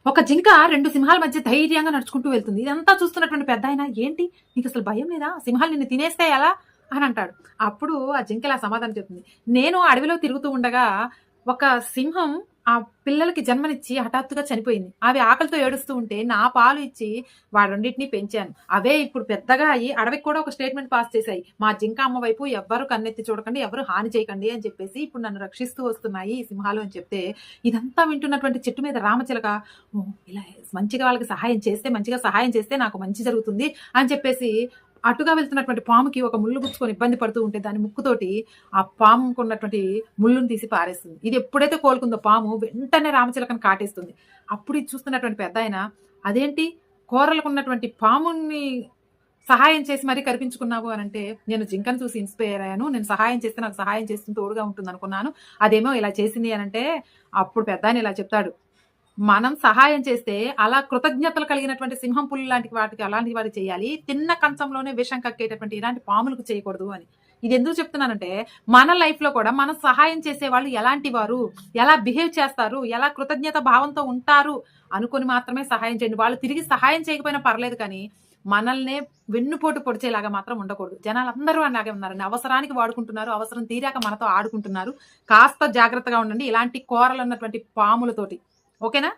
ఒక జింక 2 సింహాల మధ్య ధైర్యంగా నడుచుకుంటూ వెళ్తుంది. ఇదంతా చూస్తున్నటువంటి పెద్దాయన, "ఏంటి నీకసలు భయం లేదా? సింహాలు నిన్ను తినేస్తాయి ఎలా?" అని అంటాడు. అప్పుడు ఆ జింక ఇలా సమాధానం చెప్తుంది. "నేను అడవిలో తిరుగుతూ ఉండగా ఒక సింహం ఆ పిల్లలకి జన్మనిచ్చి హఠాత్తుగా చనిపోయింది. అవి ఆకలితో ఏడుస్తూ ఉంటే నా పాలు ఇచ్చి వాటి రెండిటిని పెంచాను. అవే ఇప్పుడు పెద్దగా అయ్యి అడవికి కూడా ఒక స్టేట్‌మెంట్ పాస్ చేశాయి. మా జింక అమ్మ వైపు ఎవ్వరు కన్నెత్తి చూడకండి, ఎవరు హాని చేయకండి అని చెప్పేసి ఇప్పుడు నన్ను రక్షిస్తూ వస్తున్నాయి ఈ సింహాలు" అని చెప్తే, ఇదంతా వింటున్నటువంటి చెట్టు మీద రామచిలక, ఓహ్! ఇలా మంచిగా వాళ్ళకి సహాయం చేస్తే, మంచిగా సహాయం చేస్తే నాకు మంచి జరుగుతుంది అని చెప్పేసి అటుగా వెళ్తున్నటువంటి పాముకి ఒక ముల్లు గుచ్చుకొని ఇబ్బంది పడుతూ ఉంటే దాని ముక్కుతోటి ఆ పాముకున్నటువంటి ముల్లుని తీసి పారేస్తుంది. ఇది ఎప్పుడైతే కోలుకుందో పాము వెంటనే రామచిలకని కాటేస్తుంది. అప్పుడు ఇది చూస్తున్నటువంటి పెద్దాయన, "అదేంటి కూరలకున్నటువంటి పాముని సహాయం చేసి మరీ కరిపించుకున్నావు" అనంటే, "నేను జింకను చూసి ఇన్‌స్పైర్ అయ్యాను. నేను సహాయం చేస్తే నాకు సహాయం చేస్తుంది, తోడుగా ఉంటుందనుకున్నాను. అదేమో ఇలా చేసింది" అనంటే, అప్పుడు పెద్దాయన ఇలా చెప్తాడు. మనం సహాయం చేస్తే అలా కృతజ్ఞతలు కలిగినటువంటి సింహం, పులి లాంటి వాటికి అలాంటి వాటికి చేయాలి. తిన్న కంచంలోనే విషం కక్కేటటువంటి ఇలాంటి పాములకు చేయకూడదు అని. ఇదెందుకు చెప్తున్నానంటే, మన లైఫ్‌లో కూడా మనం సహాయం చేసేవాళ్ళు ఎలాంటి వారు, ఎలా బిహేవ్ చేస్తారు, ఎలా కృతజ్ఞత భావంతో ఉంటారు అనుకోని మాత్రమే సహాయం చేయండి. వాళ్ళు తిరిగి సహాయం చేయకపోయినా పర్లేదు కానీ, మనల్నే వెన్నుపోటు పొడిచేలాగా మాత్రం ఉండకూడదు. జనాలందరూ అలాగే ఉన్నారండి. అవసరానికి వాడుకుంటున్నారు. అవసరం తీరాక మనతో ఆడుకుంటున్నారు. కాస్త జాగ్రత్తగా ఉండండి ఇలాంటి కోరలున్నటువంటి పాములతోటి. ఓకేనా?